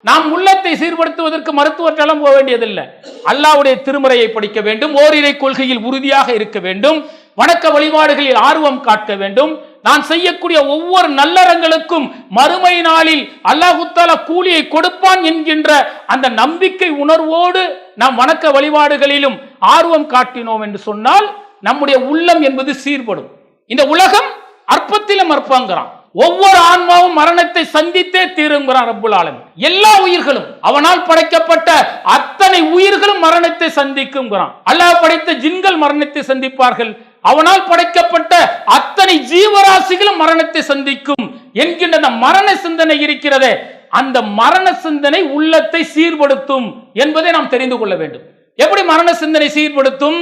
நாம் உள்ளத்தை சீர்படுத்துவதற்கு மருத்துவர்களெல்லாம் போக வேண்டியதில்லை. அல்லாஹ்வுடைய திருமறையை படிக்க வேண்டும், ஓரிரை கொள்கையில் உறுதியாக இருக்க வேண்டும், வணக்க வழிபாடுகளில் ஆர்வம் காட்ட வேண்டும். நான் செய்யக்கூடிய ஒவ்வொரு நல்லறங்களுக்கும் மறுமை நாளில் அல்லாஹ் தஆலா கூலியை கொடுப்பான் என்கின்ற அந்த நம்பிக்கை உணர்வோடு நாம் வணக்க வழிபாடுகளிலும் ஆர்வம் காட்டினோம் என்று சொன்னால் நம்முடைய உள்ளம் என்பது சீர்படும். இந்த உலகம் அற்பத்திலும் அற்பங்கிறான். ஒவ்வொரு ஆன்மாவும் மரணத்தை சந்தித்தே தீருங்கிறான் ரப்புல் ஆலமீன். எல்லா உயிர்களும், அவனால் படைக்கப்பட்ட அத்தனை உயிர்களும் மரணத்தை சந்திக்கும்ங்கிறான். அல்லாஹ் படைத்த ஜின்கள் மரணத்தை சந்திப்பார்கள், அவனால் படைக்கப்பட்ட அத்தனை ஜீவராசிகளும் மரணத்தை சந்திக்கும் என்கின்ற அந்த மரண சிந்தனை இருக்கிறதே, அந்த மரண சிந்தனை உள்ளத்தை சீர்படுத்தும் என்பதை நாம் தெரிந்து கொள்ள வேண்டும். எப்படி மரண சிந்தனை சீர்படுத்தும்?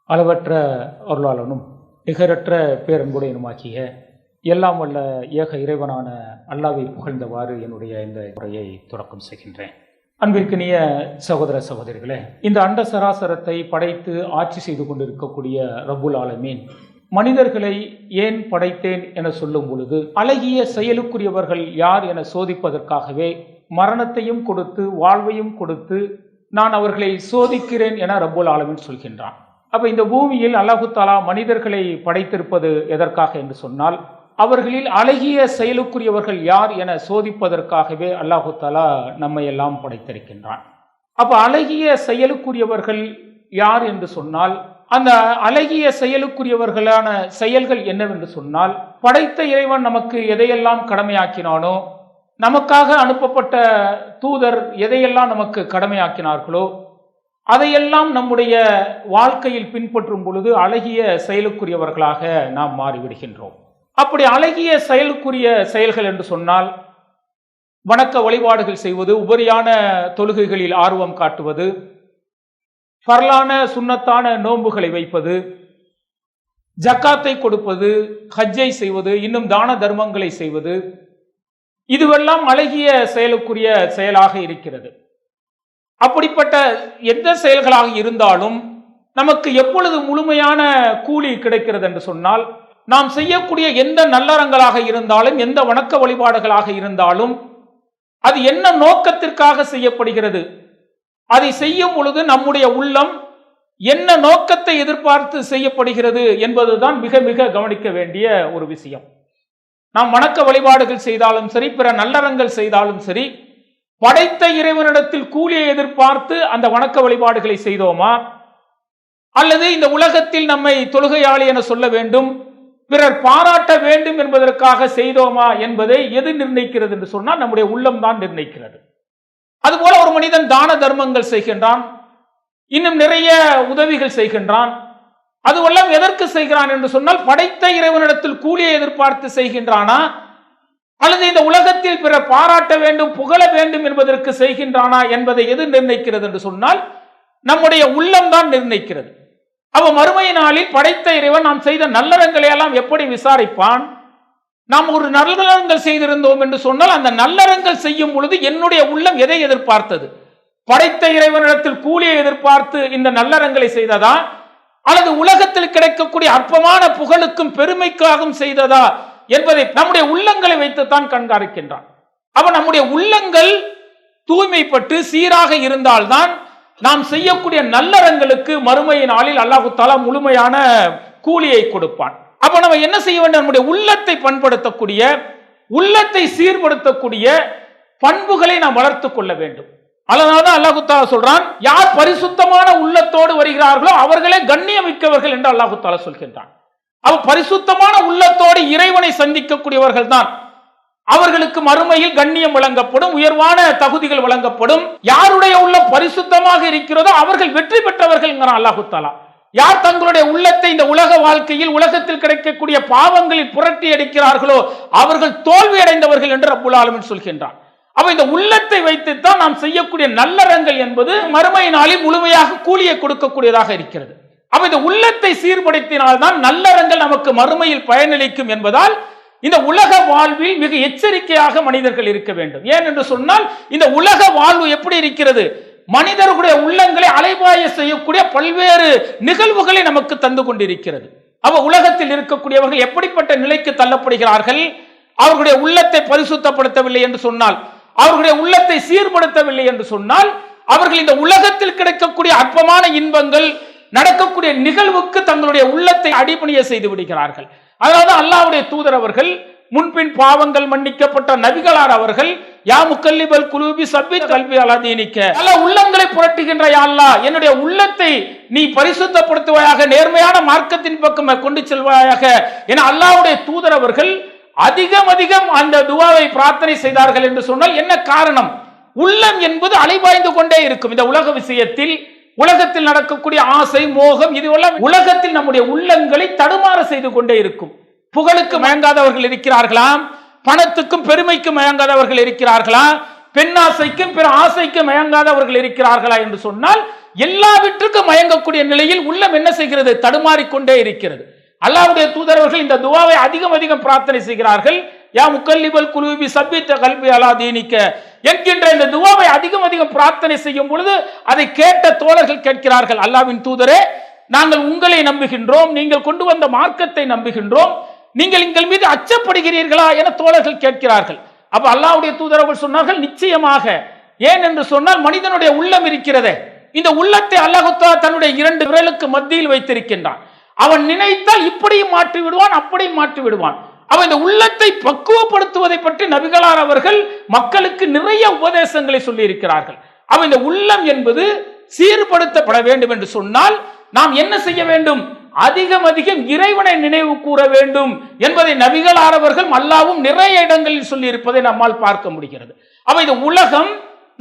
அளவற்ற அருளாளனும் நிகரற்ற பேரன்புடையனுமாக்கிய எல்லாம் வல்ல ஏக இறைவனான அல்லாஹ்வை புகழ்ந்தவாறு என்னுடைய இந்த உரையை தொடக்கம் செய்கின்றேன். அன்பிற்கினிய சகோதர சகோதரிகளே, இந்த அண்ட சராசரத்தை படைத்து ஆட்சி செய்து கொண்டிருக்கக்கூடிய ரப்புல் ஆலமீன் மனிதர்களை ஏன் படைத்தேன் என சொல்லும் பொழுது அழகிய செயலுக்குரியவர்கள் யார் என சோதிப்பதற்காகவே மரணத்தையும் கொடுத்து வாழ்வையும் கொடுத்து நான் அவர்களை சோதிக்கிறேன் என ரப்புல் ஆலமீன் சொல்கின்றான். அப்ப இந்த பூமியில் அல்லாஹ் தஆலா மனிதர்களை படைத்திருப்பது எதற்காக என்று சொன்னால், அவர்களில் அழகிய செயலுக்குரியவர்கள் யார் என சோதிப்பதற்காகவே அல்லாஹ் தஆலா நம்மை எல்லாம் படைத்திருக்கின்றான். அப்ப அழகிய செயலுக்குரியவர்கள் யார் என்று சொன்னால், அந்த அழகிய செயலுக்குரியவர்களான செயல்கள் என்னவென்று சொன்னால், படைத்த இறைவன் நமக்கு எதையெல்லாம் கடமையாக்கினானோ, நமக்காக அனுப்பப்பட்ட தூதர் எதையெல்லாம் நமக்கு கடமையாக்கினார்களோ அதையெல்லாம் நம்முடைய வாழ்க்கையில் பின்பற்றும் பொழுது அழகிய செயலுக்குரியவர்களாக நாம் மாறிவிடுகின்றோம். அப்படி அழகிய செயலுக்குரிய செயல்கள் என்று சொன்னால், வணக்க வழிபாடுகள் செய்வது, உபரியான தொழுகைகளில் ஆர்வம் காட்டுவது, ஃபர்லான சுன்னத்தான நோன்புகளை வைப்பது, ஜக்காத்தை கொடுப்பது, ஹஜ்ஜை செய்வது, இன்னும் தான தர்மங்களை செய்வது, இதுவெல்லாம் அழகிய செயலுக்குரிய செயலாக இருக்கிறது. அப்படிப்பட்ட எந்த செயல்களாக இருந்தாலும் நமக்கு எப்பொழுது முழுமையான கூலி கிடைக்கிறது என்று சொன்னால், நாம் செய்யக்கூடிய எந்த நல்லறங்களாக இருந்தாலும், எந்த வணக்க வழிபாடுகளாக இருந்தாலும் அது என்ன நோக்கத்திற்காக செய்யப்படுகிறது, அதை செய்யும் பொழுது நம்முடைய உள்ளம் என்ன நோக்கத்தை எதிர்பார்த்து செய்யப்படுகிறது என்பதுதான் மிக மிக கவனிக்க வேண்டிய ஒரு விஷயம். நாம் வணக்க வழிபாடுகள் செய்தாலும் சரி, பிற நல்லறங்கள் செய்தாலும் சரி, படைத்த இறைவனிடத்தில் கூலியை எதிர்பார்த்து அந்த வணக்க வழிபாடுகளை செய்தோமா, அல்லது இந்த உலகத்தில் நம்மை தொழுகையாளி என சொல்ல வேண்டும், பிறர் பாராட்ட வேண்டும் என்பதற்காக செய்தோமா என்பதை எது நிர்ணயிக்கிறது என்று சொன்னால் நம்முடைய உள்ளம் தான் நிர்ணயிக்கிறது. அதுபோல ஒரு மனிதன் தான தர்மங்கள் செய்கின்றான், இன்னும் நிறைய உதவிகள் செய்கின்றான், அதுவெல்லாம் எதற்கு செய்கிறான் என்று சொன்னால் படைத்த இறைவனிடத்தில் கூலியை எதிர்பார்த்து செய்கின்றானா, அல்லது இந்த உலகத்தில் பிறர் பாராட்ட வேண்டும், புகழ வேண்டும் என்பதற்கு செய்கின்றானா என்பதை எது நிர்ணயிக்கிறது என்று சொன்னால் நம்முடைய உள்ளம் தான் நிர்ணயிக்கிறது. அவ மறுமை நாளில் படைத்த இறைவன் நாம் செய்த நல்லறங்களை எல்லாம் எப்படி விசாரிப்பான்? நாம் ஒரு நல்லறங்கள் செய்திருந்தோம் என்று சொன்னால் அந்த நல்லறங்கள் செய்யும் பொழுது என்னுடைய உள்ளம் எதை எதிர்பார்த்தது? படைத்த இறைவனிடத்தில் கூலியை எதிர்பார்த்து இந்த நல்லறங்களை செய்ததா, அல்லது உலகத்தில் கிடைக்கக்கூடிய அற்பமான புகழுக்கும் பெருமைக்காகவும் செய்ததா என்பதை நம்முடைய உள்ளங்களை வைத்துத்தான் கண்காணிக்கின்றான். அப்ப நம்முடைய உள்ளங்கள் தூய்மைப்பட்டு சீராக இருந்தால்தான் நாம் செய்யக்கூடிய நல்லறங்களுக்கு மறுமை நாளில் அல்லாஹ் தஆலா முழுமையான கூலியை கொடுப்பான். அப்ப நம்ம என்ன செய்ய வேண்டும்? நம்முடைய உள்ளத்தை பண்படுத்தக்கூடிய, உள்ளத்தை சீர்படுத்தக்கூடிய பண்புகளை நாம் வளர்த்துக் கொள்ள வேண்டும். அதனால்தான் அல்லாஹ் தஆலா சொல்றான், யார் பரிசுத்தமான உள்ளத்தோடு வருகிறார்களோ அவர்களே கண்ணியமிக்கவர்கள் என்று அல்லாஹ் தஆலா சொல்கின்றான். அவ பரிசுத்தமான உள்ளத்தோடு இறைவனை சந்திக்கக்கூடியவர்கள் தான், அவர்களுக்கு மறுமையில் கண்ணியம் வழங்கப்படும், உயர்வான தகுதிகள் வழங்கப்படும். யாருடைய உள்ளம் பரிசுத்தமாக இருக்கிறதோ அவர்கள் வெற்றி பெற்றவர்கள் அல்லாஹ் தஆலா. யார் தங்களுடைய உள்ளத்தை இந்த உலக வாழ்க்கையில், உலகத்தில் கிடைக்கக்கூடிய பாவங்களில் புரட்டி அடிக்கிறார்களோ அவர்கள் தோல்வி அடைந்தவர்கள் என்று ரப்புல் ஆலமீன் சொல்கின்றான். அப்ப இந்த உள்ளத்தை வைத்துத்தான் நாம் செய்யக்கூடிய நல்லறங்கள் என்பது மறுமை நாளில் முழுமையாக கூலியை கொடுக்கக்கூடியதாக இருக்கிறது. அப்ப இந்த உள்ளத்தை சீர்படுத்தினால்தான் நல்லறங்கள் நமக்கு மறுமையில் பயனளிக்கும் என்பதால் இந்த உலக வாழ்வில் மிக எச்சரிக்கையாக மனிதர்கள் இருக்க வேண்டும். ஏன் என்று சொன்னால் இந்த உலக வாழ்வு எப்படி இருக்கிறது? மனிதர்களுடைய உள்ளங்களை அலைபாய செய்யக்கூடிய பல்வேறு நிகழ்வுகளை நமக்கு தந்து கொண்டிருக்கிறது. அவ உலகத்தில் இருக்கக்கூடியவர்கள் எப்படிப்பட்ட நிலைக்கு தள்ளப்படுகிறார்கள்? அவர்களுடைய உள்ளத்தை பரிசுத்தப்படுத்தவில்லை என்று சொன்னால் அவர்களுடைய உள்ளத்தை சீர்படுத்தவில்லை என்று சொன்னால் அவர்கள் இந்த உலகத்தில் கிடைக்கக்கூடிய அற்பமான இன்பங்கள் நடக்கக்கூடிய நிகழ்வுக்கு தங்களுடைய உள்ளத்தை அடிபணிய செய்து விடுகிறார்கள். அதனால்தான் அல்லாஹ்வுடைய தூதர் அவர்கள் முன்பின் பாவங்கள் மன்னிக்கப்பட்ட நபிகளார் அவர்கள் யா முக்கல்லிபல் குலூபி சப்பித் கல்பி அலா தீனிக்க, பல உள்ளங்களை புரட்டுகின்ற யா அல்லாஹ், என்னுடைய உள்ளத்தை நீ பரிசுத்தப்படுத்துவாயாக, நேர்மையான மார்க்கத்தின் பக்கம் கொண்டு செல்வாயாக என அல்லாஹ்வுடைய தூதர் அவர்கள் அதிகம் அந்த துவாவை பிரார்த்தனை செய்தார்கள் என்று சொன்னால் என்ன காரணம்? உள்ளம் என்பது அலைபாய்ந்து கொண்டே இருக்கும். இந்த உலக விஷயத்தில், உலகத்தில் நடக்கக்கூடிய ஆசை, மோகம், இதுவெல்லாம் உலகத்தில் நம்முடைய உள்ளங்களை தடுமாற செய்து கொண்டே இருக்கும். புகழுக்கு மயங்காதவர்கள் இருக்கிறார்களா? பணத்துக்கும் பெருமைக்கும் மயங்காதவர்கள் இருக்கிறார்களா? பெண்ணாசைக்கும் பிற ஆசைக்கும் மயங்காதவர்கள் இருக்கிறார்களா என்று சொன்னால் எல்லாவற்றுக்கும் மயங்கக்கூடிய நிலையில் உள்ளம் என்ன செய்கிறது? தடுமாறிக்கொண்டே இருக்கிறது. அல்லாஹ்வுடைய தூதரவர்கள் இந்த துவாவை அதிகம் பிரார்த்தனை செய்கிறார்கள். யா முக்கல்லிபல் குலூபி சப்பித் கல்பி அலா தீனிக்க என்கின்ற இந்த துவாவை அதிகம் பிரார்த்தனை செய்யும் பொழுது அதை கேட்ட தோழர்கள் கேட்கிறார்கள், அல்லாஹ்வின் தூதரே, நாங்கள் உங்களை நம்புகின்றோம், நீங்கள் கொண்டு வந்த மார்க்கத்தை நம்புகின்றோம், நீங்கள் எங்கள் மீது அச்சப்படுகிறீர்களா என தோழர்கள் கேட்கிறார்கள். அப்ப அல்லாஹ்வுடைய தூதரவர்கள் சொன்னார்கள், நிச்சயமாக. ஏன் என்று சொன்னால் மனிதனுடைய உள்ளம் இருக்கிறதே, இந்த உள்ளத்தை அல்லாஹ் தன்னுடைய 2 விரலுக்கு மத்தியில் வைத்திருக்கின்றான். அவன் நினைத்தால் இப்படியும் மாற்றி விடுவான், அப்படியும் மாற்றி விடுவான். அவன் இந்த உள்ளத்தை பக்குவப்படுத்துவதை பற்றி நபிகளார் அவர்கள் மக்களுக்கு நிறைய உபதேசங்களை சொல்லி இருக்கிறார்கள். அவன் இந்த உள்ளம் என்பது சீர்படுத்தப்பட வேண்டும் என்று சொன்னால் நாம் என்ன செய்ய வேண்டும்? அதிகம் இறைவனை நினைவு கூற வேண்டும் என்பதை நபிகளார் அவர்கள் அல்லாஹ்வும் நிறைய இடங்களில் சொல்லி இருப்பதை நம்மால் பார்க்க முடிகிறது. அப்ப இந்த உலகம்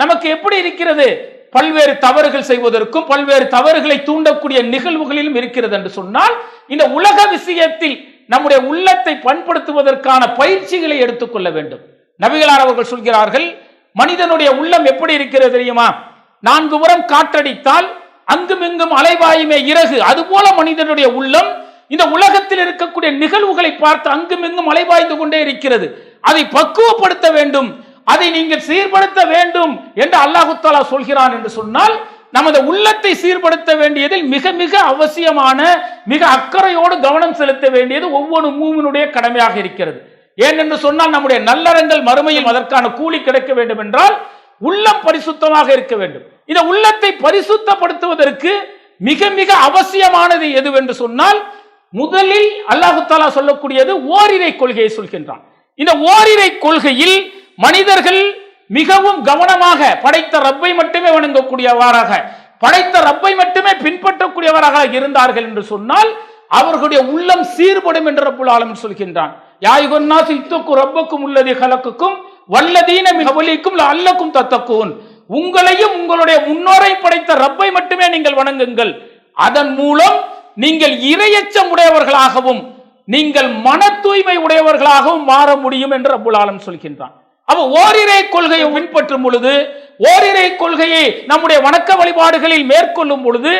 நமக்கு எப்படி இருக்கிறது? பல்வேறு தவறுகள் செய்வதற்கும் பல்வேறு தவறுகளை தூண்டக்கூடிய நிகழ்வுகளிலும் இருக்கிறது என்று சொன்னால் இந்த உலக விஷயத்தில் நம்முடைய உள்ளத்தை பண்படுத்துவதற்கான பயிற்சிகளை எடுத்துக்கொள்ள வேண்டும். நபிகளார் அவர்கள் சொல்கிறார்கள், மனிதனுடைய உள்ளம் எப்படி இருக்கிறது தெரியுமா? 4 புறம் காற்றடித்தால் அங்கும் இங்கும் அலைவாயுமே இறகு, அதுபோல மனிதனுடைய உள்ளம் இந்த உலகத்தில் இருக்கக்கூடிய நிகழ்வுகளை பார்த்து அங்கும் இங்கும் அலைவாய்ந்து கொண்டே இருக்கிறது. அதை பக்குவப்படுத்த வேண்டும், அதை நீங்கள் சீர்படுத்த வேண்டும் என்று அல்லாஹ் தஆலா சொல்கிறான் என்று சொன்னால் நமது உள்ளத்தை சீர்படுத்த வேண்டியதில் மிக அவசியமான, மிக அக்கறையோடு கவனம் செலுத்த வேண்டியது ஒவ்வொரு மூமினுடைய கடமையாக இருக்கிறது. ஏனென்று சொன்னால் நம்முடைய நல்லறங்கள் மறுமையில் அதற்கான கூலி கிடைக்க வேண்டும் என்றால் உள்ளம் பரிசுத்தமாக இருக்க வேண்டும். இந்த உள்ளத்தை பரிசுத்தப்படுத்துவதற்கு மிக அவசியமானது எதுவென்று சொன்னால் முதலில் அல்லாஹ் தஆலா சொல்லக்கூடியது ஓரிரை கொள்கையை சொல்கின்றான். இந்த ஓரிரை கொள்கையில் மனிதர்கள் மிகவும் கவனமாக படைத்த ரப்பை மட்டுமே வணங்கக்கூடியவராக, படைத்த ரப்பை மட்டுமே பின்பற்றக்கூடியவராக இருந்தார்கள் என்று சொன்னால் அவர்களுடைய உள்ளம் சீர்படும் என்று ரப்புல் ஆலமீன் சொல்கின்றான். யா அய்யுஹன்னாஸ் இத்தகு ரப்பக்கும் அல்லதீ கலகக்கும் வல்லதீன மின் கபலிக்கும் லஅல்லக்கும் தத்தகூன், உங்களையும் உங்களுடைய முன்னோரை படைத்த ரப்பை மட்டுமே நீங்கள் வணங்குங்கள், அதன் மூலம் நீங்கள் இறையச்சம் உடையவர்களாகவும் நீங்கள் மன தூய்மை உடையவர்களாகவும் மாற முடியும் என்று ரப்புல் ஆலமீன் சொல்கின்றான். அப்ப ஓரிரை கொள்கையை பின்பற்றும் பொழுது, ஓரிரை கொள்கையை நம்முடைய வணக்க வழிபாடுகளில் மேற்கொள்ளும் பொழுது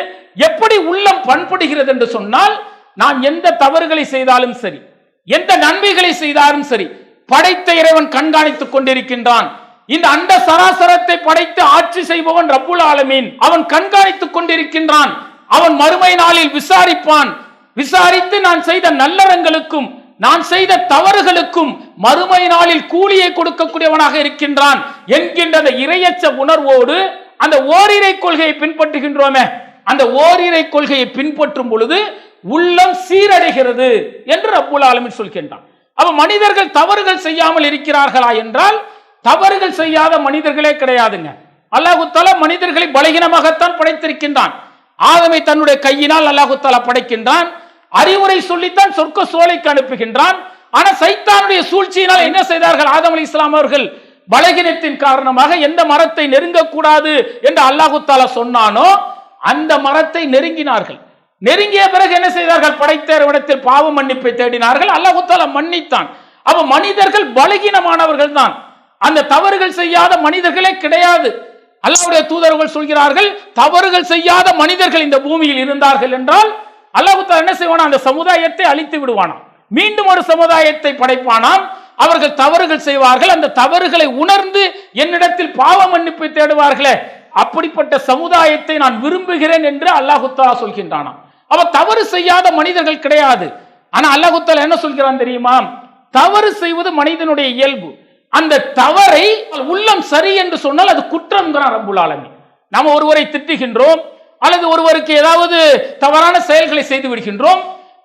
எப்படி உள்ளம் பண்படுகிறது என்று சொன்னால், நாம் எந்த தவறுகளை செய்தாலும் சரி, எந்த நன்மைகளை செய்தாலும் சரி, படைத்த இறைவன் கண்காணித்துக் கொண்டிருக்கின்றான். இந்த அண்ட சராசரத்தை படைத்து ஆட்சி செய்பவன் ரப்புல் ஆலமீன், அவன் கண்காணித்துக் கொண்டிருக்கின்றான். அவன் மறுமை நாளில் விசாரிப்பான். விசாரித்து நான் செய்த நல்லறங்களுக்கும் நான் செய்த தவறுகளுக்கும் மறுமை நாளில் கூலியை கொடுக்கக்கூடியவனாக இருக்கின்றான் என்கின்ற அந்த இறையச்ச உணர்வோடு அந்த ஓரிரை கொள்கையை பின்பற்றுகின்றோமே, அந்த ஓரிரை கொள்கையை பின்பற்றும் பொழுது உள்ளம் சீரடைகிறது என்று ரப்புல் ஆலமீன் சொல்கின்றான். அப்ப மனிதர்கள் தவறுகள் செய்யாமல் இருக்கிறார்களா என்றால் தவறுகள் செய்யாத மனிதர்களே கிடையாதுங்க. அல்லாஹ் தஆலா மனிதர்களை பலகீனமாகத்தான் படைத்திருக்கின்றான். ஆதமை தன்னுடைய கையினால் அல்லாஹ் தஆலா படைக்கின்றான். அறிவுரை சொல்லித்தான் சொர்க்க சோலைக்கு அனுப்புகின்றான். ஆனா சைத்தானுடைய சூழ்ச்சியினால் என்ன செய்தார்கள்? ஆதம் அலைஹிஸ்ஸலாம் அவர்கள் பலகீனத்தின் காரணமாக எந்த மரத்தை நெருங்கக்கூடாது என்று அல்லாஹ் தஆலா சொன்னானோ அந்த மரத்தை நெருங்கினார்கள். நெருங்கிய பிறகு என்ன செய்தார்கள்? படைத்தவரிடத்தில் பாவ மன்னிப்பை தேடினார்கள். அல்லாஹ் தஆலா மன்னித்தான். அப்ப மனிதர்கள் பலகீனமானவர்கள் தான், அந்த தவறுகள் செய்யாத மனிதர்களே கிடையாது. அல்லாஹ்வுடைய தூதர்கள் சொல்கிறார்கள், தவறுகள் செய்யாத மனிதர்கள் இந்த பூமியில் இருந்தார்கள் என்றால் அல்லாஹ் தஆலா என்ன செய்வானா? அந்த சமுதாயத்தை அழித்து விடுவானாம், மீண்டும் ஒரு சமுதாயத்தை படைப்பானாம். அவர்கள் தவறுகள் செய்வார்கள், அந்த தவறுகளை உணர்ந்து என்னிடத்தில் பாவ மன்னிப்பை தேடுவார்களே, அப்படிப்பட்ட சமுதாயத்தை நான் விரும்புகிறேன் என்று அல்லாஹ் தஆலா சொல்கின்றானாம். அவ தவறு செய்யாத மனிதர்கள் கிடையாது. ஆனா அல்லாஹ் தஆலா என்ன சொல்கிறான் தெரியுமா? தவறு செய்வது மனிதனுடைய இயல்பு. அந்த தவறை உள்ளம் சரி என்று சொன்னால் அது குற்றம் தான் ரப்புல் ஆலமீன். நாம் ஒருவரை திட்டுகின்றோம் அல்லது ஒருவருக்கு ஏதாவது தவறான செயல்களை செய்து விடுகின்றோம்,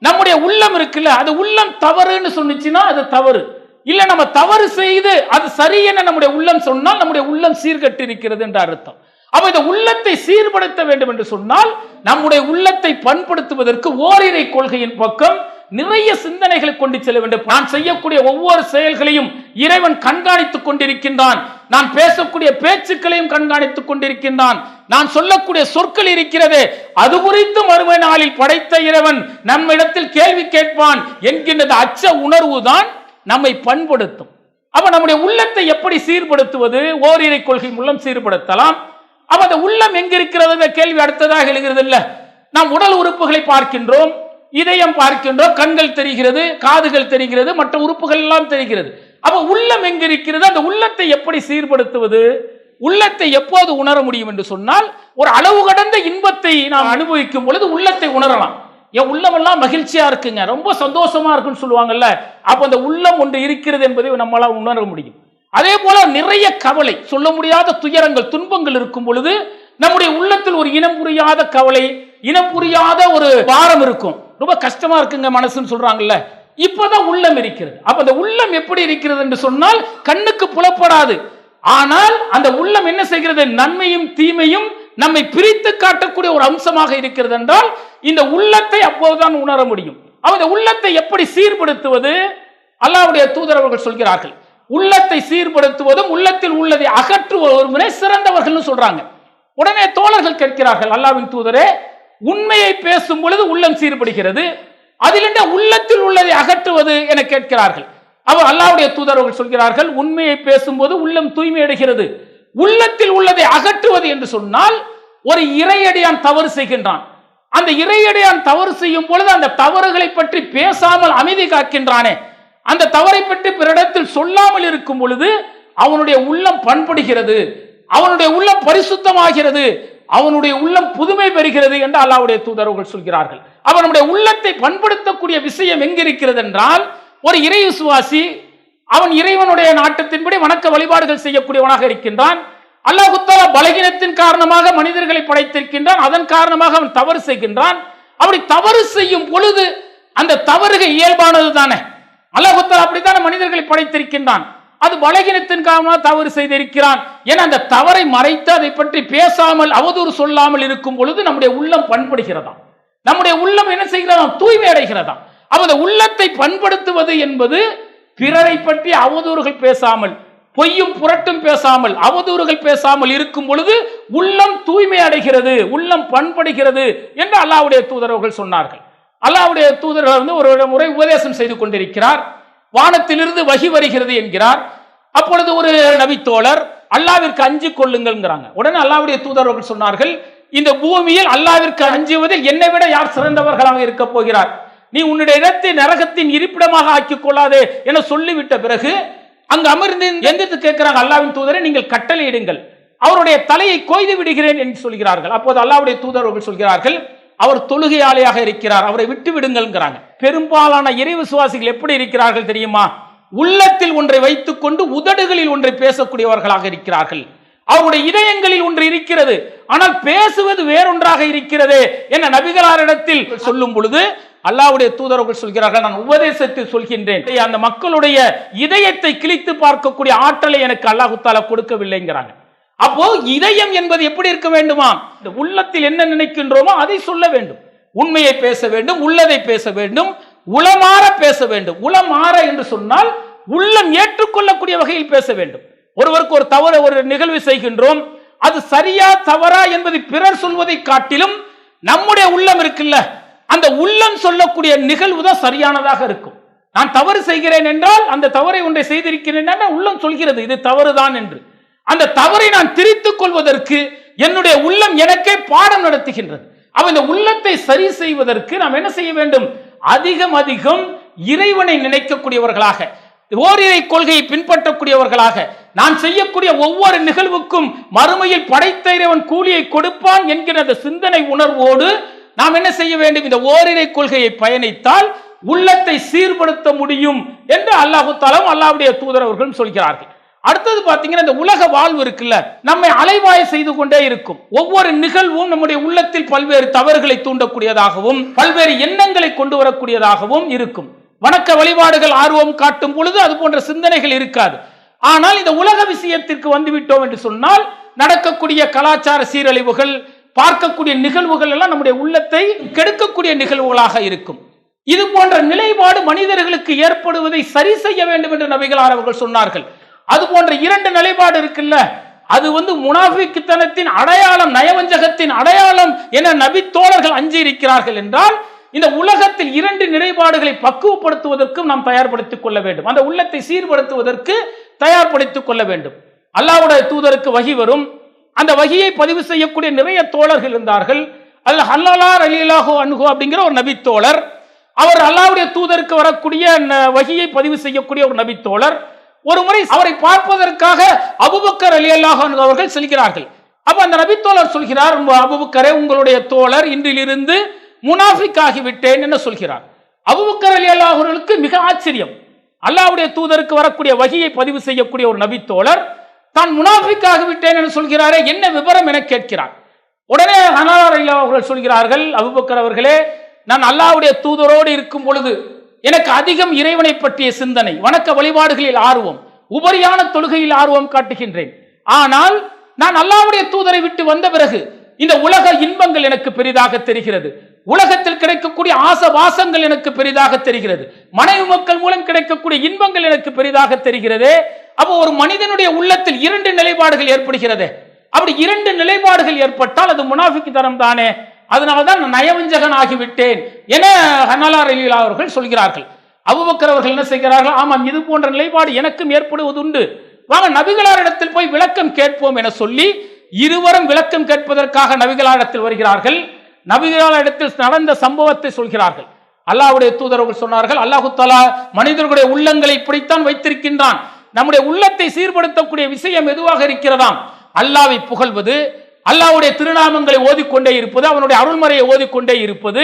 நம்முடைய உள்ளம் இருக்குல்ல, அது உள்ளம் தவறுன்னு சொன்னிச்சுன்னா அது தவறு. இல்ல நம்ம தவறு செய்து அது சரி என நம்முடைய உள்ளம் சொன்னால் நம்முடைய உள்ளம் சீர்கட்டு இருக்கிறது என்ற அர்த்தம். அப்ப இந்த உள்ளத்தை சீர்படுத்த வேண்டும் என்று சொன்னால் நம்முடைய உள்ளத்தை பண்படுத்துவதற்கு ஓரிரை கொள்கையின் பக்கம் நிறைய சிந்தனைகளை கொண்டு செல்ல வேண்டும். நான் செய்யக்கூடிய ஒவ்வொரு செயல்களையும் இறைவன் கண்காணித்துக் கொண்டிருக்கின்றான். நான் பேசக்கூடிய பேச்சுக்களையும் கண்காணித்துக் கொண்டிருக்கின்றான். நான் சொல்லக்கூடிய சொற்கள் இருக்கிறது, அது குறித்து மறுமை நாளில் படைத்த இறைவன் நம்மிடத்தில் கேள்வி கேட்பான் என்கின்ற அச்ச உணர்வு தான் நம்மை பண்படுத்தும். அப்ப நம்முடைய உள்ளத்தை எப்படி சீர்படுத்துவது? ஓரிரை கொள்கை மூலம் சீர்படுத்தலாம். அப்ப அந்த உள்ளம் எங்க இருக்கிறது கேள்வி அடுத்ததாக எழுகிறது இல்ல. நாம் உடல் உறுப்புகளை பார்க்கின்றோம், இதயம் பார்க்கின்றோம், கண்கள் தெரிகிறது, காதுகள் தெரிகிறது, மற்ற உறுப்புகள் எல்லாம் தெரிகிறது. அப்ப உள்ளம் எங்க இருக்கிறது? அந்த உள்ளத்தை எப்படி சீர்படுத்துவது? உள்ளத்தை எப்போது உணர முடியும் என்று சொன்னால், ஒரு அளவு கடந்த இன்பத்தை நாம் அனுபவிக்கும் பொழுது உள்ளத்தை உணரலாம். என் உள்ளமெல்லாம் மகிழ்ச்சியா இருக்குங்க, ரொம்ப சந்தோஷமா இருக்குன்னு சொல்லுவாங்கல்ல, அப்ப அந்த உள்ளம் ஒன்று இருக்கிறது என்பதை நம்மளால உணர முடியும். அதே போல நிறைய கவலை, சொல்ல முடியாத துயரங்கள், துன்பங்கள் இருக்கும் பொழுது நம்முடைய உள்ளத்தில் ஒரு இனம் புரியாத கவலை, இனம் புரியாத ஒரு பாரம் இருக்கும். ரொம்ப கஷ்டமா இருக்குங்க மனசுன்னு சொல்றாங்கல்ல, இப்பதான் உள்ளம் இருக்கிறது. அப்ப அந்த உள்ளம் எப்படி இருக்கிறது என்று சொன்னால் கண்ணுக்கு புலப்படாது. ஆனால் அந்த உள்ளம் என்ன செய்கிறது? நன்மையும் தீமையும் நம்மை பிரித்து காட்டக்கூடிய ஒரு அம்சமாக இருக்கிறது என்றால் இந்த உள்ளத்தை அப்போதுதான் உணர முடியும். அந்த உள்ளத்தை எப்படி சீர்படுத்துவது? அல்லாஹ்வுடைய தூதர் அவர்கள் சொல்கிறார்கள், உள்ளத்தை சீர்படுத்துவதும் உள்ளத்தில் உள்ளதை அகற்றுவதும் சிறந்தவர்கள் சொல்றாங்க. உடனே தோழர்கள் கேட்கிறார்கள், அல்லாஹ்வின் தூதரே, உண்மையை பேசும் பொழுது உள்ளம் சீர்படுகிறது, அதில் உள்ளத்தில் உள்ளதை அகற்றுவது என கேட்கிறார்கள். அவர் அல்லாஹ்வுடைய தூதர் அவர்கள் சொல்கிறார்கள், உண்மையை பேசும்போது உள்ளம் தூய்மை அடைகிறது, உள்ளத்தில் உள்ளதை அகற்றுவது என்று சொன்னால் ஒரு இறையடியான் தவறு செய்கின்றான். அந்த இறையடியான் தவறு செய்யும் பொழுது அந்த தவறுகளை பற்றி பேசாமல் அமைதி காக்கின்றானே, அந்த தவறை பற்றி பிறரிடத்தில் சொல்லாமல் இருக்கும் பொழுது அவனுடைய உள்ளம் பண்படுகிறது, அவனுடைய உள்ளம் பரிசுத்தமாகிறது, அவனுடைய உள்ளம் புதுமை பெறுகிறது என்று அல்லாஹ்வுடைய தூதர்கள் சொல்கிறார்கள். அவனுடைய உள்ளத்தை பண்படுத்தக்கூடிய விஷயம் எங்கிருக்கிறது என்றால், ஒரு இறை விசுவாசி அவன் இறைவனுடைய நாட்டத்தின்படி வணக்க வழிபாடுகள் செய்யக்கூடியவனாக இருக்கின்றான். அல்லாஹ் தஆலா பலகீனத்தின் காரணமாக மனிதர்களை படைத்திருக்கின்றான், அதன் காரணமாக அவன் தவறு செய்கின்றான். அப்படி தவறு செய்யும் பொழுது அந்த தவறுகள் இயல்பானது தானே. அல்லாஹ் தஆலா அப்படித்தானே மனிதர்களை படைத்திருக்கின்றான். அது பலகீனத்தின் காரணமாக தவறு செய்திருக்கிறான். ஏன்னா அந்த தவறை மறைத்து அதை பற்றி பேசாமல் அவதூறு சொல்லாமல் இருக்கும் பொழுது நம்முடைய உள்ளம் பண்படுகிறதா, நம்முடைய உள்ளம் என்ன செய்கிறதா? தூய்மை அடைகிறதா. அப்ப அந்த உள்ளத்தை பண்படுத்துவது என்பது பிறரை பற்றி அவதூறுகள் பேசாமல், பொய்யும் புரட்டும் பேசாமல், அவதூறுகள் பேசாமல் இருக்கும் பொழுது உள்ளம் தூய்மை அடைகிறது, உள்ளம் பண்படுகிறது என்று அல்லாஹ்வுடைய தூதர்கள் சொன்னார்கள். அல்லாஹ்வுடைய தூதர்கள் ஒரு முறை உபதேசம் செய்து கொண்டிருக்கிறார், வானத்திலிருந்து வஹி வருகிறது என்கிறார். அப்பொழுது ஒரு நபித்தோழர், அல்லாஹ்விற்கு அஞ்சி கொள்ளுங்கள்ங்கிறாங்க. உடனே அல்லாஹ்வுடைய தூதர்கள் சொன்னார்கள், இந்த பூமியில் அல்லாஹ்விற்கு அஞ்சுவதில் என்னை விட யார் சிறந்தவர்களாக இருக்க போகிறார்? நீ உன்னுடைய இடத்தை நரகத்தின் இருப்பிடமாக ஆக்கிக் கொள்ளாதே என சொல்லிவிட்ட பிறகு அங்கு அமர்ந்து எந்திரித்து கேட்கிறாங்க, அல்லாஹ்வின் தூதரை நீங்கள் கட்டளையிடுங்கள், அவருடைய தலையை கொய்து விடுகிறேன் என்று சொல்கிறார்கள். அப்போது அல்லாஹ்வுடைய தூதர்கள் சொல்கிறார்கள், அவர் தொழுகையாளியாக இருக்கிறார், அவரை விட்டு விடுங்கள்ங்கிறாங்க. பெரும்பாலான இறை விசுவாசிகள் எப்படி இருக்கிறார்கள் தெரியுமா? உள்ளத்தில் ஒன்றை வைத்துக் கொண்டு உதடுகளில் ஒன்றை பேசக்கூடியவர்களாக இருக்கிறார்கள். அவருடைய இதயங்களில் ஒன்று இருக்கிறது, ஆனால் பேசுவது வேறொன்றாக இருக்கிறது என நபிகளாரிடத்தில் சொல்லும் பொழுது அல்லாஹ்வுடைய தூதர்கள் சொல்கிறார்கள், நான் உபதேசத்தில் சொல்கின்றேன், அந்த மக்களுடைய இதயத்தை கிழித்து பார்க்கக்கூடிய ஆற்றலை எனக்கு அல்லாஹ் தஆலா கொடுக்கவில்லைங்கிறாங்க. அப்போ இதயம் என்பது எப்படி இருக்க வேண்டுமா? இந்த உள்ளத்தில் என்ன நினைக்கின்றோமோ அதை சொல்ல வேண்டும், உண்மையை பேச வேண்டும், உள்ளதை பேச வேண்டும், உளமாற பேச வேண்டும். உளமாற என்று சொன்னால் உள்ளம் ஏற்றுக்கொள்ளக்கூடிய வகையில் பேச வேண்டும். ஒருவருக்கு ஒரு தவறு, ஒரு நிகழ்வு செய்கின்றோம், அது சரியா தவறா என்பதை பிறர் சொல்வதை காட்டிலும் நம்முடைய உள்ளம் இருக்குல்ல, அந்த உள்ளம் சொல்லக்கூடிய நிகழ்வு தான் சரியானதாக இருக்கும். நான் தவறு செய்கிறேன் என்றால், அந்த தவறை ஒன்றை செய்திருக்கிறேன் என்றால் உள்ளம் சொல்கிறது இது தவறுதான் என்று. அந்த தவறை நான் திரித்துக் கொள்வதற்கு என்னுடைய உள்ளம் எனக்கே பாடம் நடத்துகின்றது. அப்ப இந்த உள்ளத்தை சரி செய்வதற்கு நாம் என்ன செய்ய வேண்டும்? அதிகம் அதிகம் இறைவனை நினைக்கக்கூடியவர்களாக, ஓரிரை கொள்கையை பின்பற்றக்கூடியவர்களாக, நான் செய்யக்கூடிய ஒவ்வொரு நிகழ்வுக்கும் மறுமையில் படைத்த இறைவன் கூலியை கொடுப்பான் என்கிற அந்த சிந்தனை உணர்வோடு நாம் என்ன செய்ய வேண்டும்? இந்த ஓரிரை கொள்கையை பயணித்தால் உள்ளத்தை சீர்படுத்த முடியும் என்று அல்லாஹ் தஆலா அல்லாஹ்வுடைய தூதர் அவர்கள் சொல்கிறார்கள். அடுத்தது பாத்தீங்கன்னா இந்த உலக வாழ்வு இருக்குல்ல, நம்மை அலைவாய செய்து கொண்டே இருக்கும். ஒவ்வொரு நிகழ்வும் நம்முடைய உள்ளத்தில் பல்வேறு தவறுகளை தூண்டக்கூடியதாகவும் பல்வேறு எண்ணங்களை கொண்டு வரக்கூடியதாகவும் இருக்கும். வணக்க வழிபாடுகள் ஆர்வம் காட்டும் பொழுது அது போன்ற சிந்தனைகள் இருக்காது. ஆனால் இந்த உலக விஷயத்திற்கு வந்துவிட்டோம் என்று சொன்னால் நடக்கக்கூடிய கலாச்சார சீரழிவுகள், பார்க்கக்கூடிய நிகழ்வுகள் எல்லாம் நம்முடைய உள்ளத்தை கெடுக்கக்கூடிய நிகழ்வுகளாக இருக்கும். இது போன்ற நிலைப்பாடு மனிதர்களுக்கு ஏற்படுவதை சரி செய்ய வேண்டும் என்று நபிகளார் அவர்கள் சொன்னார்கள். அது போன்ற இரண்டு நிலைப்பாடு இருக்குல்ல, அது முனாஃபிக்குத்தனத்தின் அடையாளம், நயவஞ்சகத்தின் அடையாளம் என நபி தோழர்கள் அஞ்சி இருக்கிறார்கள் என்றால், இந்த உலகத்தில் இரண்டு நிலைப்பாடுகளை பக்குவப்படுத்துவதற்கும் நாம் தயார்படுத்திக் கொள்ள வேண்டும். அந்த உள்ளத்தை சீர்படுத்துவதற்கு தயார்படுத்திக் கொள்ள வேண்டும். அல்லாஹ்வுடைய தூதருக்கு வஹி வரும். அந்த வஹியை பதிவு செய்யக்கூடிய நிறைய தோழர்கள் இருந்தார்கள். அதில் ஹல்லலா ரலியல்லாஹு அன்ஹு அப்படிங்கிற ஒரு நபி தோழர், அவர் அல்லாஹ்வுடைய தூதருக்கு வரக்கூடிய வஹியை பதிவு செய்யக்கூடிய ஒரு நபி தோழர். ஒரு முறை அவரை பார்ப்பதற்காக அபூபக்கர் ரலியல்லாஹு அன்ஹு அவர்கள் செல்கிறார்கள். அப்ப அந்த நபி தோழர் சொல்கிறார், அபூபக்கரே, உங்களுடைய தோழர் இன்றிலிருந்து முனாஃபிக் ஆகிவிட்டேன் என்று சொல்கிறார். அபூபக்கர் ரலியல்லாஹு அவர்களுக்கு மிக ஆச்சரியம். அல்லாஹ்வுடைய தூதருக்கு வரக்கூடிய வஹியை பதிவு செய்யக்கூடிய ஒரு நபி தோழர் தான் முனாஃபிக் ஆகிவிட்டேன் என்று சொல்கிறாரே, என்ன விவரம் என கேட்கிறார். உடனே ஹனாரா ரலியல்லாஹு அவர்கள் சொல்கிறார்கள், அபூபக்கர் அவர்களே, நான் அல்லாஹ்வுடைய தூதரோடு இருக்கும் பொழுது எனக்கு அதிகம் இறைவனை பற்றிய சிந்தனை, வணக்க வழிபாடுகளில் ஆர்வம், உபரியான தொழுகையில் ஆர்வம் காட்டுகின்றேன். ஆனால் நான் அல்லாஹ்வுடைய தூதரை விட்டு வந்த பிறகு இந்த உலக இன்பங்கள் எனக்கு பெரிதாக தெரிகிறது, உலகத்தில் கிடைக்கக்கூடிய ஆசவாசங்கள் எனக்கு பெரிதாக தெரிகிறது, மனைவி மக்கள் மூலம் கிடைக்கக்கூடிய இன்பங்கள் எனக்கு பெரிதாக தெரிகிறது. அப்போ ஒரு மனிதனுடைய உள்ளத்தில் இரண்டு நிலைப்பாடுகள் ஏற்படுகிறது. அப்படி இரண்டு நிலைப்பாடுகள் ஏற்பட்டால் அது முனாஃபிக் தரம் தானே, அதனால்தான் நயவஞ்சகன் ஆகிவிட்டேன் என ஹனலா ரலியல்லாஹு அவர்கள் சொல்கிறார்கள். அபூபக்கர் அவர்கள் என்ன செய்கிறார்கள், ஆமாம், இது போன்ற நிலைப்பாடு எனக்கும் ஏற்படுவது உண்டு, வாங்க நபிகளாரிடத்தில் போய் விளக்கம் கேட்போம் என சொல்லி இருவரும் விளக்கம் கேட்பதற்காக நபிகளாரிடத்தில் வருகிறார்கள். நபிகளாரிடத்தில் நடந்த சம்பவத்தை சொல்கிறார்கள். அல்லாஹ்வுடைய தூதர்கள் சொன்னார்கள், அல்லாஹு தஆலா மனிதர்களுடைய உள்ளங்களை இப்படித்தான் வைத்திருக்கின்றான், நம்முடைய உள்ளத்தை சீர்படுத்தக்கூடிய விஷயம் எதுவாக இருக்கிறதாம், அல்லாஹ்வை புகழ்வது, அல்லாஹ்வுடைய திருநாமங்களை ஓதிக்கொண்டே இருப்பது, அவனுடைய அருள்மறையை ஓதிக்கொண்டே இருப்பது,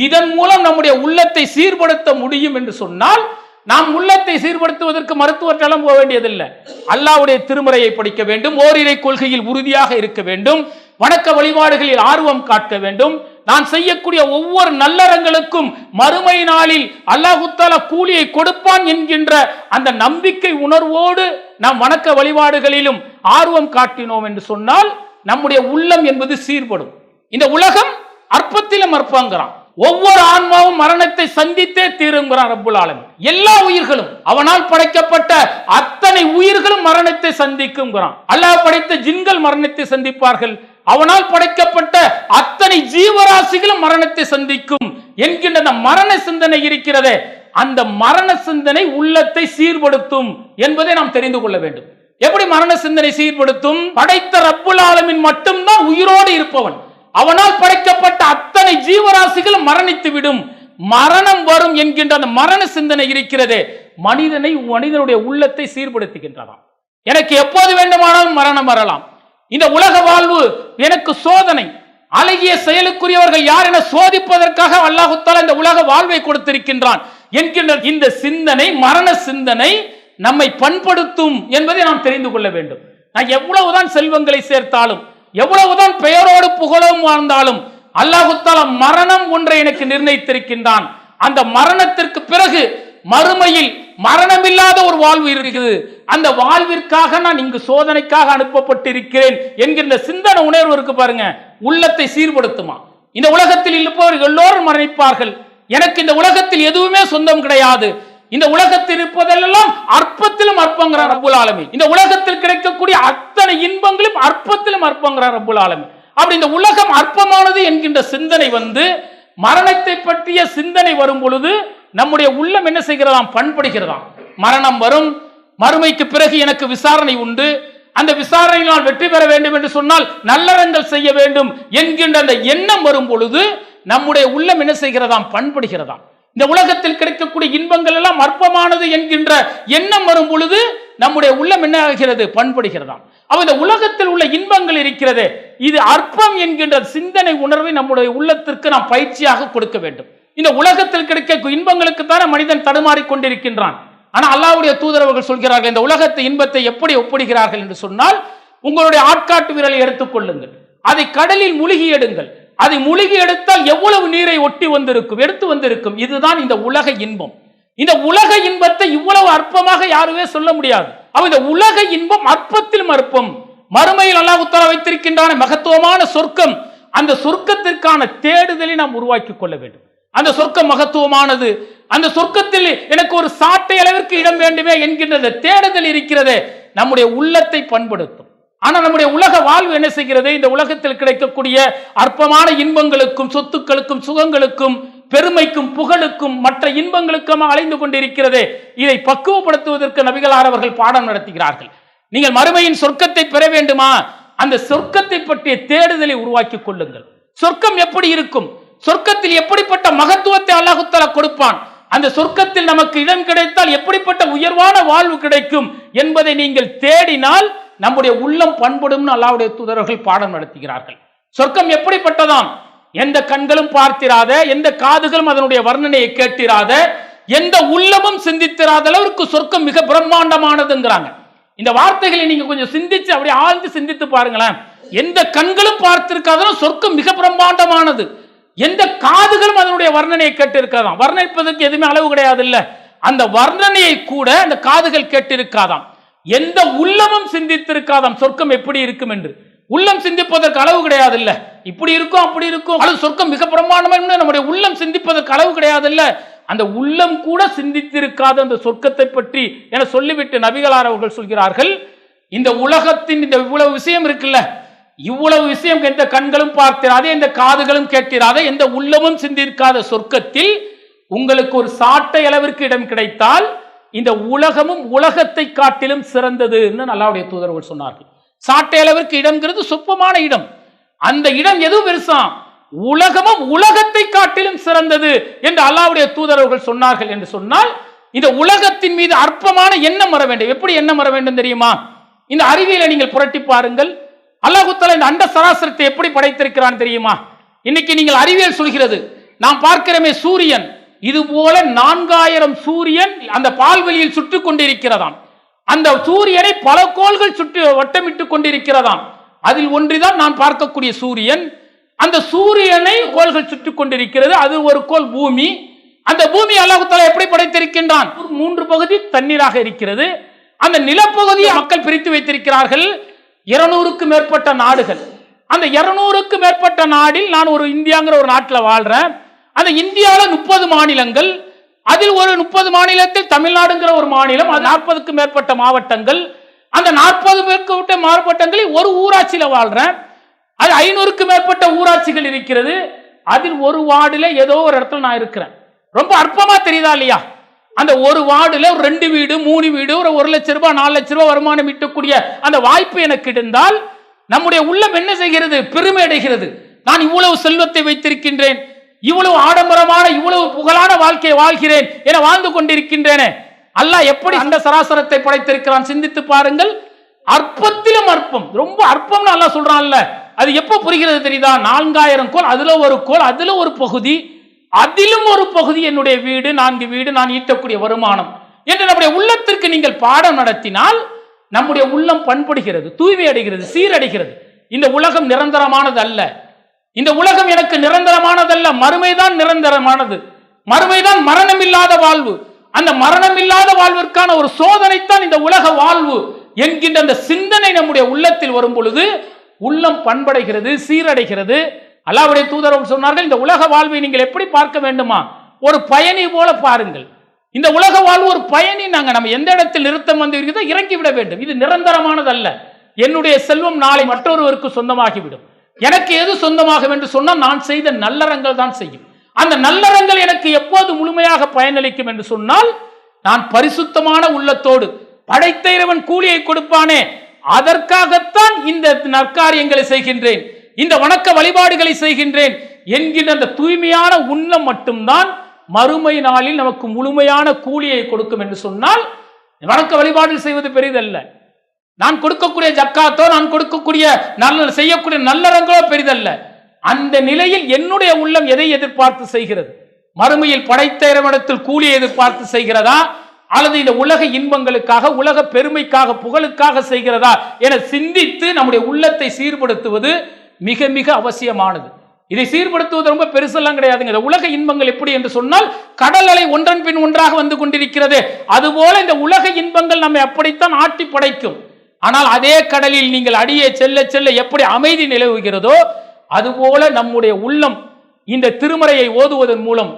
இதன் மூலம் நம்முடைய உள்ளத்தை சீர்படுத்த முடியும் என்று சொன்னால் நாம் உள்ளத்தை சீர்படுத்துவதற்கு மருத்துவர்களாம் போக வேண்டியதில்லை. அல்லாஹ்வுடைய திருமறையை படிக்க வேண்டும், ஓரிரை கொள்கையில் உறுதியாக இருக்க வேண்டும், வணக்க வழிபாடுகளில் ஆர்வம் காட்ட வேண்டும், நான் செய்யக்கூடிய ஒவ்வொரு நல்லறங்களுக்கும் மறுமை நாளில் அல்லாஹ் தஆலா கூலியை கொடுப்பான் என்கின்ற அந்த நம்பிக்கை உணர்வோடு நாம் வணக்க வழிபாடுகளிலும் ஆர்வம் காட்டினோம் என்று சொன்னால் நம்முடைய உள்ளம் என்பது சீர்படும். இந்த உலகம் அற்பத்திலும் அற்பங்கிறான். ஒவ்வொரு ஆன்மாவும் மரணத்தை சந்தித்தே தீருங்கிறான் ரப்புல் ஆலமீன். எல்லா உயிர்களும், அவனால் படைக்கப்பட்ட அத்தனை உயிர்களும் மரணத்தை சந்திக்கும்ங்கிறான். அல்லாஹ் படைத்த ஜின்கள் மரணத்தை சந்திப்பார்கள், அவனால் படைக்கப்பட்ட அத்தனை ஜீவராசிகளும் மரணத்தை சந்திக்கும் என்கின்ற அந்த மரண சிந்தனை இருக்கிறதே, அந்த மரண சிந்தனை உள்ளத்தை சீர்படுத்தும் என்பதை நாம் தெரிந்து கொள்ள வேண்டும். எப்படி மரண சிந்தனை சீர்படுத்தும்? படைத்த ரப்புல் ஆலமீன் மட்டும்தான் உயிரோடு இருப்பவன், அவனால் படைக்கப்பட்ட அத்தனை ஜீவராசிகளும் மரணித்து விடும், மரணம் வரும் என்கின்ற அந்த மரண சிந்தனை இருக்கிறதே, மனிதனுடைய உள்ளத்தை சீர்படுத்துகின்றதாம். எனக்கு எப்போது வேண்டுமானாலும் மரணம் வரலாம், இந்த உலக வாழ்வு எனக்கு சோதனை, அழகிய செயலுக்குரியவர்கள் யார் என சோதிப்பதற்காக அல்லாஹ் தஆலா இந்த உலக வாழ்வை கொடுத்திருக்கின்றான் என்கின்ற இந்த சிந்தனை, மரண சிந்தனை நம்மை பண்படுத்தும் என்பதை நாம் தெரிந்து கொள்ள வேண்டும். நான் எவ்வளவுதான் செல்வங்களை சேர்த்தாலும், எவ்வளவுதான் பெயரோடு புகழும் வாழ்ந்தாலும் அல்லாஹ் தஆலா மரணம் ஒன்றை எனக்கு நிர்ணயித்திருக்கின்றான். அந்த மரணத்திற்கு பிறகு மறுமையில் மரணமில்லாத ஒரு வாழ்வு இருக்கிறது, அந்த வாழ்விற்காக நான் இங்கு சோதனைக்காக அனுப்பப்பட்டிருக்கிறேன் என்கின்ற சிந்தனை உணர்வு இருக்கு பாருங்க, உள்ளத்தை சீர்படுத்துமா. இந்த உலகத்தில் இருப்பவர்கள் எல்லோரும் மரணிப்பார்கள், எனக்கு இந்த உலகத்தில் எதுவுமே சொந்தம் கிடையாது, இந்த உலகத்தில் இருப்பதெல்லாம் அற்பத்திலும் அற்பங்கிறார் ரப்புல் ஆலமீன், இந்த உலகத்தில் கிடைக்கக்கூடிய அத்தனை இன்பங்களும் அற்பத்திலும் அற்பங்கிறார் ரப்புல் ஆலமீன். அப்படி இந்த உலகம் அற்பமானது என்கின்ற சிந்தனை மரணத்தை பற்றிய சிந்தனை வரும் பொழுது நம்முடைய உள்ளம் என்ன செய்கிறதாம்? பண்படுகிறதாம். மரணம் வரும், மறுமைக்கு பிறகு எனக்கு விசாரணை உண்டு, அந்த விசாரணையினால் வெற்றி பெற வேண்டும் என்று சொன்னால் நல்லறங்கள் செய்ய வேண்டும் என்கின்ற அந்த எண்ணம் வரும் பொழுது நம்முடைய உள்ளம் என்ன செய்கிறதாம்? பண்படுகிறதாம். இந்த உலகத்தில் கிடைக்கக்கூடிய இன்பங்கள் எல்லாம் அற்பமானது என்கின்ற எண்ணம் வரும் பொழுது நம்முடைய உள்ளம் என்ன ஆகிறது? பண்படுகிறதாம். அப்ப இந்த உலகத்தில் உள்ள இன்பங்கள் இருக்கிறது, இது அற்பம் என்கின்ற சிந்தனை உணர்வை நம்முடைய உள்ளத்திற்கு நாம் பயிற்சியாக கொடுக்க வேண்டும். இந்த உலகத்தில் கிடைக்க இன்பங்களுக்கு தானே மனிதன் தடுமாறி கொண்டிருக்கின்றான். ஆனா அல்லாஹ்வுடைய தூதரவர்கள் சொல்கிறார்கள், இந்த உலகத்தை இன்பத்தை எப்படி ஒப்பிடுகிறார்கள் என்று சொன்னால், உங்களுடைய ஆட்காட்டு விரலை எடுத்துக்கொள்ளுங்கள், அதை கடலில் முழுகி எடுங்கள், அதை முழுகி எடுத்தால் எவ்வளவு நீரை ஒட்டி வந்திருக்கும், எடுத்து வந்திருக்கும். இதுதான் இந்த உலக இன்பம். இந்த உலக இன்பத்தை இவ்வளவு அற்பமாக யாருமே சொல்ல முடியாது. இந்த உலக இன்பம் அற்பத்திலும் அற்பம். மறுமையில் அல்லாஹ் தஆலா வைத்திருக்கின்றான மகத்துவமான சொர்க்கம், அந்த சொர்க்கத்திற்கான தேடுதலை நாம் உருவாக்கி கொள்ள வேண்டும். அந்த சொர்க்கம் மகத்துவமானது, அந்த சொர்க்கத்தில் எனக்கு ஒரு சாட்டை அளவிற்கு இடம் வேண்டுமே என்கின்ற தேடுதல் இருக்கிறதே, நம்முடைய உள்ளத்தை பண்படுத்தும். ஆனா நம்முடைய உலக வாழ்வு என்ன செய்கிறது? இந்த உலகத்தில் கிடைக்கக்கூடிய அற்பமான இன்பங்களுக்கும் சொத்துக்களுக்கும் சுகங்களுக்கும் பெருமைக்கும் புகழுக்கும் மற்ற இன்பங்களுக்கும் அலைந்து கொண்டிருக்கிறதே. இதை பக்குவப்படுத்துவதற்கு நபிகளார் அவர்கள் பாடம் நடத்துகிறார்கள். நீங்கள் மறுமையின் சொர்க்கத்தை பெற வேண்டுமா? அந்த சொர்க்கத்தை பற்றிய தேடுதலை உருவாக்கி கொள்ளுங்கள். சொர்க்கம் எப்படி இருக்கும், சொர்க்கத்தில் எப்படிப்பட்ட மகத்துவத்தை அல்லாஹ் தஆலா கொடுப்பான், அந்த சொர்க்கத்தில் நமக்கு இடம் கிடைத்தால் எப்படிப்பட்ட உயர்வான வாழ்வு கிடைக்கும் என்பதை நீங்கள் தேடினால் நம்முடைய உள்ளம் பண்படும். அல்லாஹ்வுடைய தூதர்கள் பாடம் நடத்துகிறார்கள். சொர்க்கம் எப்படிப்பட்டதாம்? எந்த கண்களும் பார்த்திராத, எந்த காதுகளும் அதனுடைய வர்ணனையை கேட்டிராத, எந்த உள்ளமும் சிந்தித்திராத அளவிற்கு சொர்க்கம் மிக பிரம்மாண்டமானதுங்கிறாங்க. இந்த வார்த்தைகளை நீங்க கொஞ்சம் சிந்திச்சு அப்படியே ஆழ்ந்து சிந்தித்து பாருங்களேன். எந்த கண்களும் பார்த்திருக்காத சொர்க்கம் மிக பிரம்மாண்டமானது, எந்த காதுகளும் அதனுடைய வர்ணனையை கேட்டு இருக்காதாம். வர்ணிப்பதற்கு எதுவுமே அளவு கிடையாது இல்ல, அந்த வர்ணனையை கூட அந்த காதுகள் கேட்டிருக்காதாம். எந்த உள்ளமும் சிந்தித்திருக்காதாம் சொர்க்கம் எப்படி இருக்கும் என்று. உள்ளம் சிந்திப்பதற்கு அளவு கிடையாது இல்ல, இப்படி இருக்கும் அப்படி இருக்கும், அது சொர்க்கம் மிக பிரமாண்டமான நம்முடைய உள்ளம் சிந்திப்பதற்கு அளவு கிடையாது இல்ல, அந்த உள்ளம் கூட சிந்தித்திருக்காத அந்த சொர்க்கத்தை பற்றி என சொல்லிவிட்டு நபிகளார் அவர்கள் சொல்கிறார்கள், இந்த உலகத்தின் இந்த இவ்வளவு விஷயம் இருக்குல்ல, இவ்வளவு விஷயம் எந்த கண்களும் பார்த்திராத, எந்த காதுகளும் கேட்டிராத, எந்த உள்ளமும் சிந்திக்காத சொர்க்கத்தில் உங்களுக்கு ஒரு சாட்டை அளவிற்கு இடம் கிடைத்தால் இந்த உலகமும் உலகத்தை காட்டிலும் சிறந்தது என்று அல்லாஹ்வுடைய தூதர்கள் சொன்னார்கள். சாட்டை அளவிற்கு இடம்ங்கிறது சொப்பமான இடம், அந்த இடம் எதுவும் பெருசா, உலகமும் உலகத்தை காட்டிலும் சிறந்தது என்று அல்லாஹ்வுடைய தூதர்கள் சொன்னார்கள். என்று சொன்னால் இந்த உலகத்தின் மீது அற்பமான எண்ணம் வர வேண்டும். எப்படி எண்ணம் வர வேண்டும் தெரியுமா? இந்த அறிவியலை நீங்கள் புரட்டி பாருங்கள். அல்லாஹ் தஆலா இந்த அண்ட சராசரத்தை எப்படி படைத்திருக்கிறான் தெரியுமா? இன்னைக்கு நீங்கள் அறிவியல் சொல்கிறது, நாம் பார்க்கிறோமே சூரியன், இது போல 4000 சூரியன் அந்த பால்வெளியில் சுற்றி கொண்டிருக்கிறதாம். அந்த சூரியனை பல கோள்கள் சுற்றி வட்டமிட்டு கொண்டிருக்கிறதாம். அதில் ஒன்றுதான் நான் பார்க்கக்கூடிய சூரியன். அந்த சூரியனை கோள்கள் சுற்றி கொண்டிருக்கிறது. அது ஒரு கோள் பூமி. அந்த பூமி அல்லாஹ் தஆலா எப்படி படைத்திருக்கின்றான்? 3 பகுதி தண்ணீராக இருக்கிறது. அந்த நிலப்பகுதியை மக்கள் பிரித்து வைத்திருக்கிறார்கள். 200க்கும் மேற்பட்ட நாடுகள். அந்த 200க்கும் மேற்பட்ட நாடில் நான் ஒரு இந்தியாங்கிற ஒரு நாட்டில் வாழ்றேன். அந்த இந்தியாவில் 30 மாநிலங்கள், அதில் ஒரு 30 மாநிலத்தில் தமிழ்நாடுங்கிற ஒரு மாநிலம், அது 40க்கும் மேற்பட்ட மாவட்டங்கள். அந்த 40 மேற்பட்ட மாவட்டங்களில் ஒரு ஊராட்சியில் வாழ்றேன். அது 500க்கும் மேற்பட்ட ஊராட்சிகள் இருக்கிறது. அதில் ஒரு வார்டுல ஏதோ ஒரு இடத்துல நான் இருக்கிறேன். ரொம்ப அற்பமா தெரியுதா இல்லையா? அந்த ஒரு வார்டுல 2 வீடு 3 வீடு ஒரு 1 லட்சம் ரூபாய் 4 லட்சம் ரூபாய் வருமானம் ஈட்டக்கூடிய அந்த வாய்ப்பு எனக்கு இருந்தால் நம்முடைய உள்ளம் என்ன செய்கிறது? பெருமை அடைகிறது. நான் இவ்வளவு செல்வத்தை வைத்திருக்கின்றேன், இவ்வளவு ஆடம்பரமான இவ்வளவு புகழான வாழ்க்கையை வாழ்கிறேன் என வாழ்ந்து கொண்டிருக்கின்றேனே. அல்லாஹ் எப்படி அந்த சராசரத்தை படைத்திருக்கிறான் சிந்தித்து பாருங்கள். அற்பத்திலும் அற்பம், ரொம்ப அற்பம்னு அல்லாஹ் சொல்றான்ல, அது எப்ப புரிகிறது தெரியுதா? 4000 கோள், அதுல ஒரு கோள், அதுல ஒரு பகுதி, அதிலும் ஒரு பகுதி என்னுடைய வீடு, 4 வீடு, நான் ஈட்டக்கூடிய வருமானம் என்று நம்முடைய உள்ளத்திற்கு நீங்கள் பாடம் நடத்தினால் நம்முடைய உள்ளம் பண்படுகிறது, தூய்மை அடைகிறது, சீரடைகிறது. இந்த உலகம் நிரந்தரமானது அல்ல, இந்த உலகம் எனக்கு நிரந்தரமானதல்ல, மறுமைதான் நிரந்தரமானது. மறுமைதான் மரணமில்லாத வாழ்வு. அந்த மரணமில்லாத வாழ்விற்கான ஒரு சோதனைத்தான் இந்த உலக வாழ்வு என்கின்ற அந்த சிந்தனை நம்முடைய உள்ளத்தில் வரும் பொழுது உள்ளம் பண்படைகிறது, சீரடைகிறது. அல்லாஹ்வுடைய தூதர் சொன்னார்கள், இந்த உலக வாழ்வை நீங்கள் எப்படி பார்க்க வேண்டுமா? ஒரு பயணி போல பாருங்கள். இந்த உலக வாழ்வு ஒரு பயணி. நம்ம எந்த இடத்தில் நிறுத்தம் வந்து இருக்கிறதோ இறங்கி விட வேண்டும். இது நிரந்தரமானது அல்ல. என்னுடைய செல்வம் நாளை மற்றொருவருக்கு சொந்தமாகிவிடும். எனக்கு எது சொந்தமாக என்று சொன்னால் நான் செய்த நல்லறங்கள் தான் செய்யும். அந்த நல்லறங்கள் எனக்கு எப்போது முழுமையாக பயனளிக்கும் என்று சொன்னால் நான் பரிசுத்தமான உள்ளத்தோடு, படைத்த இறைவன் கூலியை கொடுப்பானே அதற்காகத்தான் இந்த நற்காரியங்களை செய்கின்றேன், இந்த வணக்க வழிபாடுகளை செய்கின்றேன் என்கின்ற அந்த தூய்மையான உள்ளம் மட்டும்தான் மறுமை நாளில் நமக்கு முழுமையான கூலியை கொடுக்கும் என்று சொன்னால் வணக்க வழிபாடு செய்வது பெரிதல்ல. நான் கொடுக்கக்கூடிய ஜக்காத்தோ, நான் கொடுக்கக்கூடிய செய்யக்கூடிய நல்லறங்களோ பெரிதல்ல. அந்த நிலையில் என்னுடைய உள்ளம் எதை எதிர்பார்த்து செய்கிறது? மறுமையில் படைத்த இறைவனிடத்தில் கூலியை எதிர்பார்த்து செய்கிறதா, அல்லது இந்த உலக இன்பங்களுக்காக, உலக பெருமைக்காக, புகழுக்காக செய்கிறதா என சிந்தித்து நம்முடைய உள்ளத்தை சீர்படுத்துவது மிக மிக அவசியமானது. இதை சீர்படுத்துவது ரொம்ப பெருசெல்லாம் கிடையாதுங்க. இந்த உலக இன்பங்கள் எப்படி என்று சொன்னால், கடல் அலை ஒன்றன் பின் ஒன்றாக வந்து கொண்டிருக்கிறது. அதுபோல இந்த உலக இன்பங்கள் நம்மை அப்படித்தான் ஆட்டி படைக்கும். ஆனால் அதே கடலில் நீங்கள் அடியே செல்ல செல்ல எப்படி அமைதி நிலவுகிறதோ அதுபோல நம்முடைய உள்ளம் இந்த திருமறையை ஓதுவதன் மூலம்,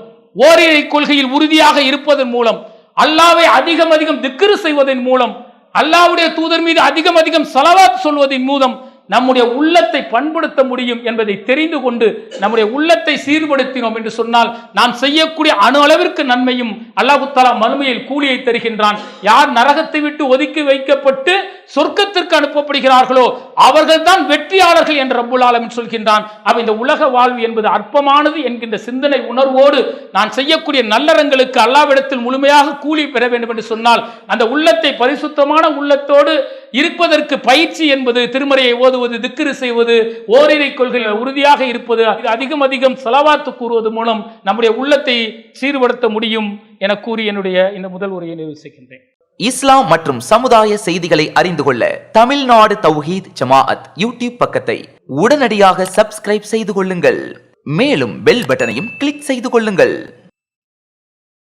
ஓரிரை கொள்கையில் உறுதியாக இருப்பதன் மூலம், அல்லாஹ்வை அதிகம் அதிகம் திக்ரு செய்வதன் மூலம், அல்லாஹ்வுடைய தூதர் மீது அதிகம் அதிகம் ஸலவாத் சொல்வதன் மூலம் நம்முடைய உள்ளத்தை பண்படுத்த முடியும் என்பதை தெரிந்து கொண்டு நம்முடைய உள்ளத்தை சீர்படுத்தினோம் என்று சொன்னால் நாம் செய்யக்கூடிய அணு அளவிற்கு நன்மையும் அல்லாஹ் தஆலா மறுமையில் கூலியை தருகின்றான். யார் நரகத்தை விட்டு ஒதுக்கி வைக்கப்பட்டு சொர்க்கத்திற்கு அனுப்பப்படுகிறார்களோ அவர்கள் தான் வெற்றியாளர்கள் என்று ரப்புல் ஆலமீன் சொல்கின்றான். அப்ப இந்த உலக வாழ்வு என்பது அற்பமானது என்கின்ற சிந்தனை உணர்வோடு நான் செய்யக்கூடிய நல்லறங்களுக்கு அல்லாஹ்விடத்தில் முழுமையாக கூலி பெற வேண்டும் என்று சொன்னால், அந்த உள்ளத்தை பரிசுத்தமான உள்ளத்தோடு இருப்பதற்கு பயிற்சி என்பது திருமறையை ஓதுவது, திக்ரு செய்வது, ஓரிரை கொள்கையில் உறுதியாக இருப்பது, அதிகம் அதிகம் ஸலவாத் கூறுவது மூலம் நம்முடைய உள்ளத்தை சீர்படுத்த முடியும் என கூறி என்னுடைய இந்த முதல் உரையை நிறைவு செய்கின்றேன். இஸ்லாம் மற்றும் சமுதாய செய்திகளை அறிந்து கொள்ள தமிழ்நாடு தௌஹீத் ஜமாஅத் யூடியூப் பக்கத்தை உடனடியாக சப்ஸ்கிரைப் செய்து கொள்ளுங்கள். மேலும் பெல் பட்டனையும் கிளிக் செய்து கொள்ளுங்கள்.